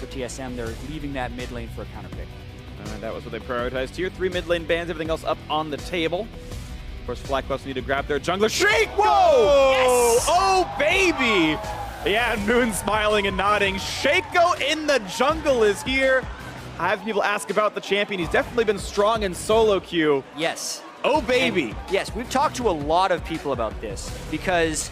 for TSM. They're leaving that mid lane for a counter pick. That was what they prioritized here. 3 mid lane bans, everything else up on the table. Of course, FlyQuest need to grab their jungler. Shriek! Whoa! Yes! Oh, baby! Yeah, and Moon smiling and nodding. Shaco in the jungle is here. I have people ask about the champion. He's definitely been strong in solo queue. Yes. Oh, baby! And yes, we've talked to a lot of people about this because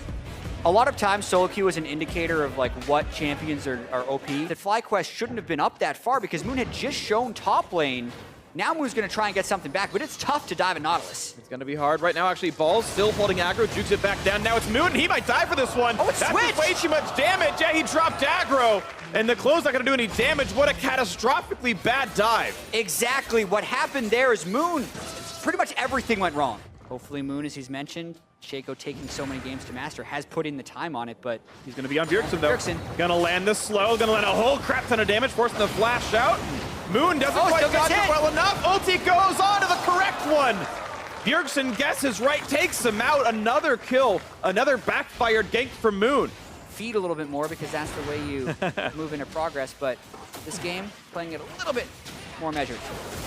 a lot of times solo queue is an indicator of like what champions are OP. That FlyQuest shouldn't have been up that far because Moon had just shown top lane. Now Moon's going to try and get something back, but it's tough to dive at Nautilus. It's going to be hard right now. Actually, Ball's still holding aggro, jukes it back down. Now it's Moon, and he might die for this one. Oh, it's That's switched. way too much damage. Yeah, he dropped aggro, and the close not going to do any damage. What a catastrophically bad dive. Exactly. What happened there is Moon, pretty much everything went wrong. Hopefully Moon, as he's mentioned, Shaco taking so many games to master, has put in the time on it, but he's going to be on Bjergsen, though. Bjergsen. Gonna land this slow, gonna land a whole crap ton of damage, forcing the flash out. Moon doesn't quite dodge it well enough. Ulti goes on to the correct one. Bjergsen guesses right, takes him out. Another kill, another backfired gank from Moon. Feed a little bit more because that's the way you move into progress, but this game, playing it a little bit more measured.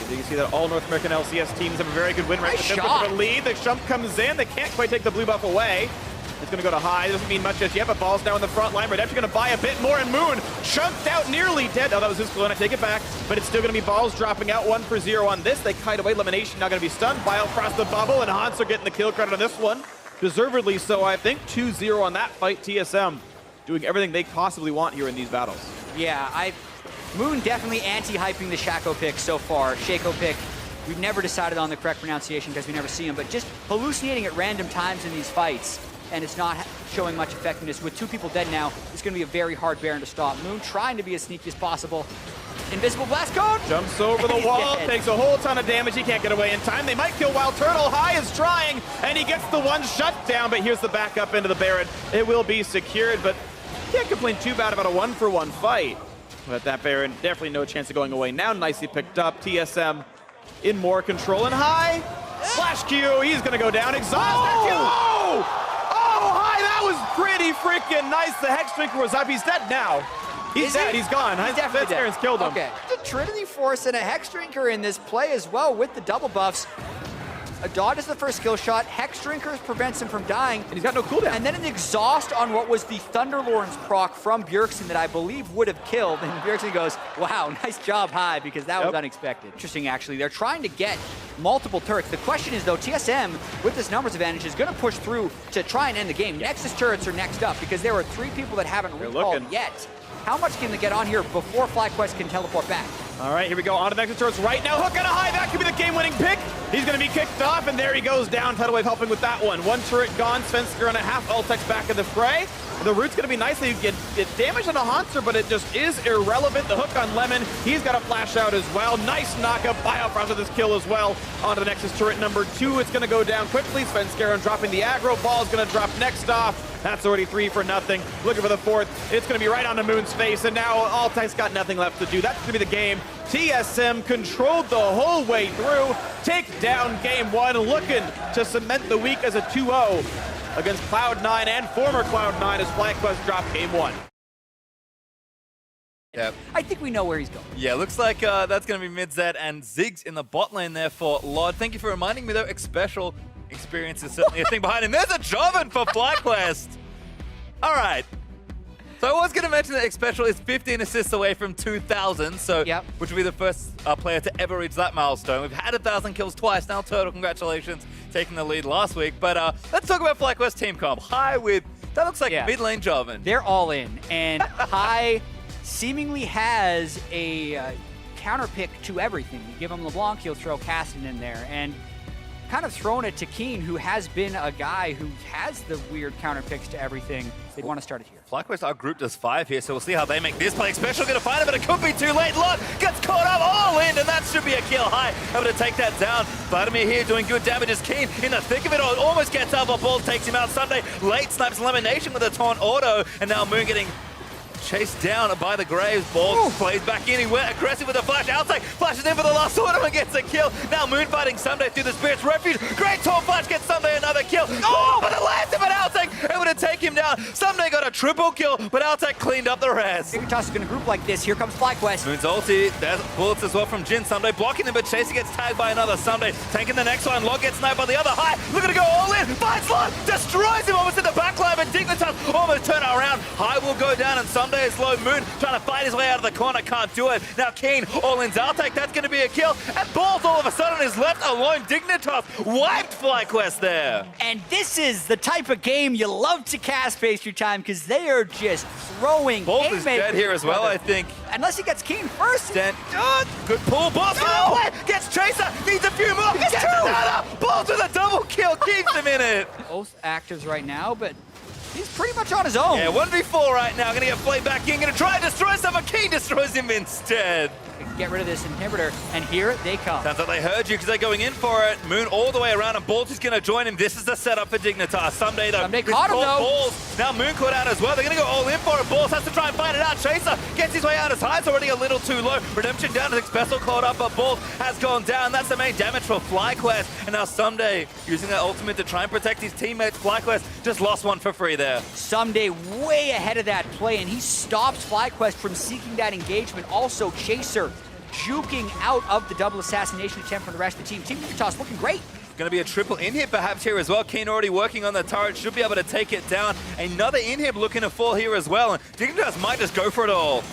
You can see that all North American LCS teams have a very good win rate. Nice with shot. a lead. The Shump comes in. They can't quite take the blue buff away. It's going to go to high. Doesn't mean much just yet, but Ball's now in the front line. Redemption going to buy a bit more, and Moon chunked out, nearly dead. Oh, that was his clue, and I take it back. But it's still going to be Balls dropping out 1 for 0 on this. They kite away. Elimination now going to be stunned. Bio across the bubble, and Hanser getting the kill credit on this one. Deservedly so, I think. 2-0 on that fight. TSM doing everything they possibly want here in these battles. Yeah, Moon definitely anti-hyping the Shaco pick so far. Shaco pick, we've never decided on the correct pronunciation because we never see him, but just hallucinating at random times in these fights, and it's not showing much effectiveness. With 2 people dead now, it's going to be a very hard Baron to stop. Moon trying to be as sneaky as possible. Invisible blast code! Jumps over the wall, takes a whole ton of damage. He can't get away in time. They might kill Wild Turtle. High is trying, and he gets the one shut down, but here's the backup into the Baron. It will be secured, but can't complain too bad about a 1-for-1 fight. But that Baron, definitely no chance of going away now. Nicely picked up. TSM in more control, and High. Flash Q, he's gonna go down. Exhaust. Oh! Oh, High, that was pretty freaking nice. The Hex Drinker was up. He's dead now. He's dead. He's gone. He's definitely dead. Baron's killed him. Okay. The Trinity Force and a Hex Drinker in this play as well with the double buffs. A dodge is the first skill shot. Hex Drinker prevents him from dying. And he's got no cooldown. And then an exhaust on what was the Thunderlord's proc from Bjergsen that I believe would have killed. And Bjergsen goes, wow, nice job, High, because that was unexpected. Interesting, actually. They're trying to get multiple turrets. The question is, though, TSM, with this numbers advantage, is going to push through to try and end the game. Nexus turrets are next up because there are 3 people that haven't recalled yet. How much can they get on here before FlyQuest can teleport back? All right, here we go. On to the Nexus turrets right now. Hook on a High. That could be the game-winning pick. He's going to be kicked off, and there he goes down. Tidal Wave helping with that one. 1 turret gone. Svensker on a half ultex back in the fray. The root's going to be nicely get damage on a Hanser, but it just is irrelevant. The hook on Lemon. He's got a flash out as well. Nice knockup. Biofrost with this kill as well. On to the Nexus turret number 2. It's going to go down quickly. Svensker dropping the aggro. Ball's going to drop next off. That's already 3 for nothing. Looking for the 4th. It's going to be right on the Moon's face, and now Altex's got nothing left to do. That's going to be the game. TSM controlled the whole way through. Take down game 1, looking to cement the week as a 2-0 against Cloud9 and former Cloud9 as FlyQuest dropped game 1. Yeah. I think we know where he's going. Yeah, looks like that's going to be mid-Zed and Ziggs in the bot lane there for Lod. Thank you for reminding me, though. Special experience is certainly a thing behind him. There's a Jarvan for FlyQuest. All right. So I was going to mention that Xpecial is 15 assists away from 2,000, so which would be the first player to ever reach that milestone. We've had 1,000 kills twice now. Turtle, congratulations, taking the lead last week. But let's talk about FlyQuest team comp. High with, that looks like mid-lane Jarvan. They're all in, and High seemingly has a counter pick to everything. You give him LeBlanc, he'll throw Caston in there, and kind of throwing it to Keen, who has been a guy who has the weird counter picks to everything. They want to start it here. FlyQuest are grouped as 5 here, so we'll see how they make this play. Xpecial gonna find it, but it could be too late. Lot gets caught up all in, and that should be a kill. High able to take that down. Vladimir here doing good damage as Keen in the thick of it. Almost gets out, but Balls takes him out. Sunday late snipes Elimination with a taunt auto, and now Moon getting chased down by the Graves. Ball plays back in. He went aggressive with a flash. Outside flashes in for the last ornament, gets a kill. Now Moon fighting Someday through the Spirit's Refuge. Great tall flash gets Someday another kill. Oh, but the last of it, Outtake able to take him down. Someday got a triple kill, but Outtake cleaned up the rest. Dignitas is going to group like this. Here comes FlyQuest. Moon's ulti. There's bullets as well from Jin. Someday blocking him, but Chaser gets tagged by another. Someday taking the next one. Log gets sniped by the other. High looking to go all in. Finds Slot, destroys him almost in the backline, but Dignitas almost turn it around. High will go down, and Someday is low. Moon trying to fight his way out of the corner, can't do it. Now Keen all in's Outtake. That's going to be a kill, and Balls all of a sudden is left alone. Dignitas wiped FlyQuest there. And this is the type of game you love to cast Pastry Time because they are just throwing Balls is dead here as well, I think. Unless he gets Keen first. Good pull. Balls gets Chaser. Needs a few more. Gets two. Another. Balls with a double kill. Keeps him in it. Both actives right now, but he's pretty much on his own. Yeah, 1v4 right now. Gonna get played back in. Gonna try and destroy some. Keen destroys him instead. Get rid of this inhibitor, and here they come. Sounds like they heard you because they're going in for it. Moon all the way around, and Balls is going to join him. This is the setup for Dignitas. Someday, though. Someday caught him, though. Balls. Now Moon caught out as well. They're going to go all in for it. Balls has to try and find it out. Chaser gets his way out as high. It's already a little too low. Redemption down to Special caught up, but Balls has gone down. That's the main damage for FlyQuest. And now Someday using that ultimate to try and protect his teammates. FlyQuest just lost one for free there. Someday way ahead of that play, and he stops FlyQuest from seeking that engagement. Also, Chaser juking out of the double assassination attempt from the rest of the team. Team Dignitas looking great. Going to be a triple inhib perhaps here as well. Keen already working on the turret, should be able to take it down. Another inhib looking to fall here as well, and Dignitas might just go for it all.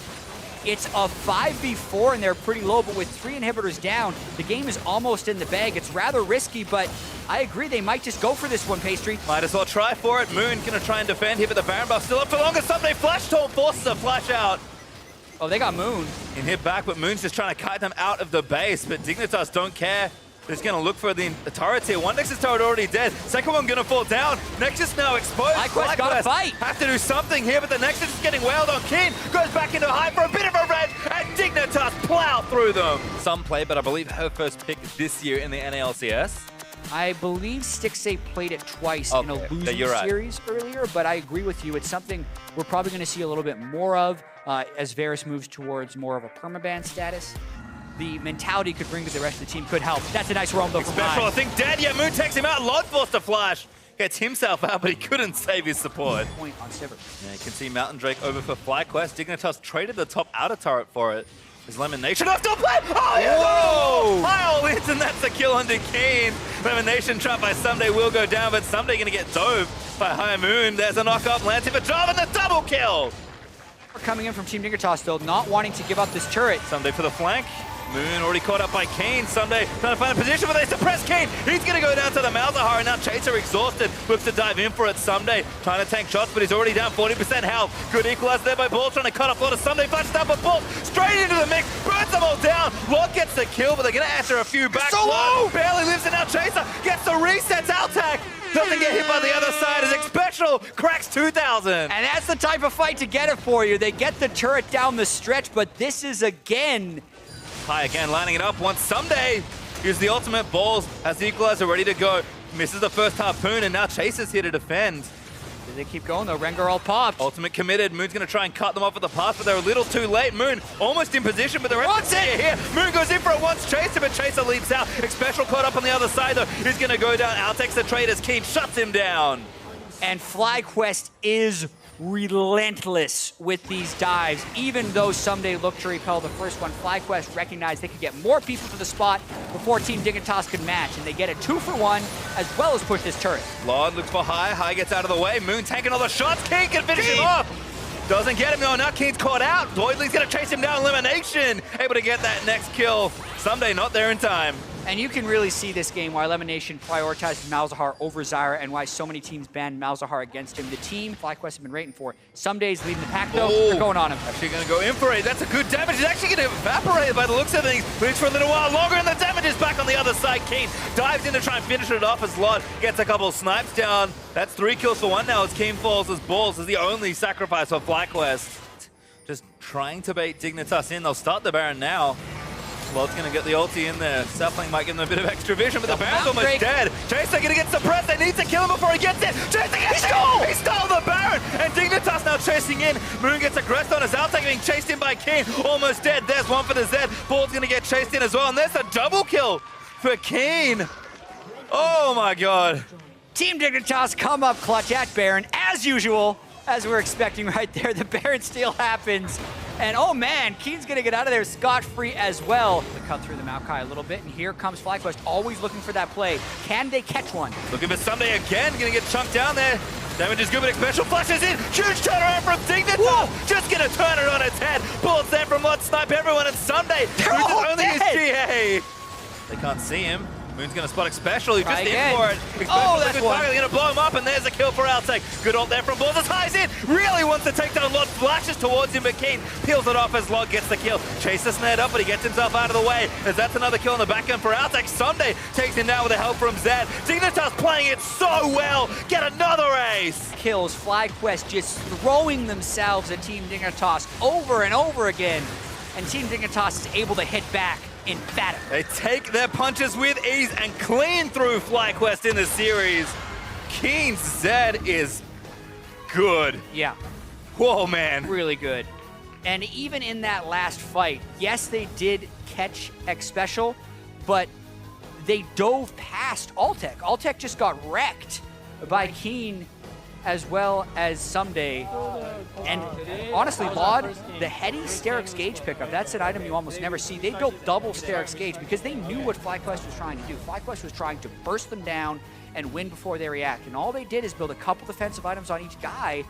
It's a 5v4 and they're pretty low, but with 3 inhibitors down, the game is almost in the bag. It's rather risky, but I agree they might just go for this one, Pastry. Might as well try for it. Moon going to try and defend here, but the Baron buff still up for longer. Someday Flash Taunt forces a flash out. Oh, they got Moon. In hit back, but Moon's just trying to kite them out of the base, but Dignitas don't care. They're just going to look for the turrets here. One Nexus turret already dead. Second one going to fall down. Nexus now exposed. FlyQuest got to fight. Have to do something here, but the Nexus is getting wailed on. Keen goes back into high for a bit of revenge, and Dignitas plow through them. Some play, but I believe her first pick this year in the NA LCS. I believe Stixxay played it twice in a losing series earlier, but I agree with you. It's something we're probably going to see a little bit more of as Varus moves towards more of a permaban status. The mentality could bring to the rest of the team could help. That's a nice roam though from Special, High. I think dead. Yeah, Moon takes him out. Lord forced a flash. Gets himself out, but he couldn't save his support. Point on Sivir. Yeah, you can see Mountain Drake over for FlyQuest. Dignitas traded the top outer turret for it. Is Lemonation off top lane? Oh, yeah! Whoa! High all in, and that's a kill under Keen. Lemonation trapped by Someday will go down, but Someday going to get dove by High Moon. There's a knock-up, lands him for Jarvan, the double kill! Coming in from Team Dignitas though, not wanting to give up this turret. Someday for the flank. Moon already caught up by Kane. Someday trying to find a position where they suppress Kane. He's going to go down to the Malzahar, and now Chaser exhausted. Looks to dive in for it. Someday trying to tank shots, but he's already down 40% health. Good equalizer there by Balls, trying to cut off a lot of Someday. Flashes down, but Balls straight into the mix. Burns them all down. Locke gets the kill, but they're going to answer a few back. So low! Barely lives, and now Chaser gets the resets. Outtake doesn't get hit by the other side as Special cracks 2,000. And that's the type of fight to get it for you. They get the turret down the stretch, but this is again... High again, lining it up once Someday. Use the ultimate. Balls has the equalizer ready to go. Misses the first harpoon, and now Chaser's here to defend. They keep going though. Rengar all popped. Ultimate committed. Moon's going to try and cut them off at the pass, but they're a little too late. Moon almost in position, but the rest of the team here. Moon goes in for it once. Chaser, but Chaser leaps out. Special caught up on the other side though. He's going to go down. Outtakes the trade as Keen shuts him down. And FlyQuest is relentless with these dives. Even though Someday looked to repel the first one, FlyQuest recognized they could get more people to the spot before Team Dignitas could match, and they get a 2-for-1 as well as push this turret. Lord looks for High. High gets out of the way. Moon taking all the shots. Keen can finish him off. Doesn't get him though. Now Keen's caught out. Doidley's going to chase him down. Elimination. Able to get that next kill. Someday not there in time. And you can really see this game why Elimination prioritizes Malzahar over Zyra and why so many teams banned Malzahar against him. The team FlyQuest has been rating for. Some days leading the pack though, they're going on him. Actually going to go in for it. That's a good damage. He's actually going to evaporate by the looks of things. Leads for a little while longer, and the damage is back on the other side. Keen dives in to try and finish it off as Lod gets a couple of snipes down. That's 3 kills for 1 now as Keen falls as Balls is the only sacrifice for FlyQuest. Just trying to bait Dignitas in. They'll start the Baron now. Lod's going to get the ulti in there. Sapling might give them a bit of extra vision, but the Baron's almost break. dead. Chase, they're going to get suppressed. They need to kill him before he gets it. Chase, he stole the Baron! And Dignitas now chasing in. Moon gets aggressed on his outtake, being chased in by Keen. Almost dead. There's one for the Zed. Ball's going to get chased in as well. And there's a double kill for Keen. Oh my god. Team Dignitas come up clutch at Baron, as usual, as we're expecting right there. The Baron steal happens. And oh man, Keen's gonna get out of there scot-free as well. They cut through the Maokai a little bit, and here comes FlyQuest, always looking for that play. Can they catch one? Looking for Sunday again, gonna get chunked down there. Damage is good, but special flashes in. Huge turnaround from Dignitas. Just gonna turn it on its head. Bullets there from Lod, snipe everyone, and Sunday, They're who's all only his dead. GA. They can't see him. Moon's gonna spot Expecial, he's just in again. for it. Oh, that's one. They're gonna blow him up, and there's a kill for Outtake. Good ult there from Balls as highs in. Really wants to take down Lod, flashes towards him, but Keen peels it off as Lod gets the kill. Chase is snared up, but he gets himself out of the way, as that's another kill on the back end for Outtake. Sunday takes him down with the help from Zed. Dignitas playing it so well. Get another ace. Kills, FlyQuest just throwing themselves at Team Dignitas over and over again. And Team Dignitas is able to hit back emphatic. They take their punches with ease and clean through FlyQuest in the series. Keen's Zed is good. Yeah, Whoa, man. really good. And even in that last fight, yes, they did catch Expecial, but they dove past Altec. Altec just got wrecked by Keen as well as Someday. And honestly, Lod, the heady Sterix Gauge pickup, that's an item you almost never see. They built double Sterix Gauge because they knew what FlyQuest was trying to do. FlyQuest was trying to burst them down and win before they react. And all they did is build a couple defensive items on each guy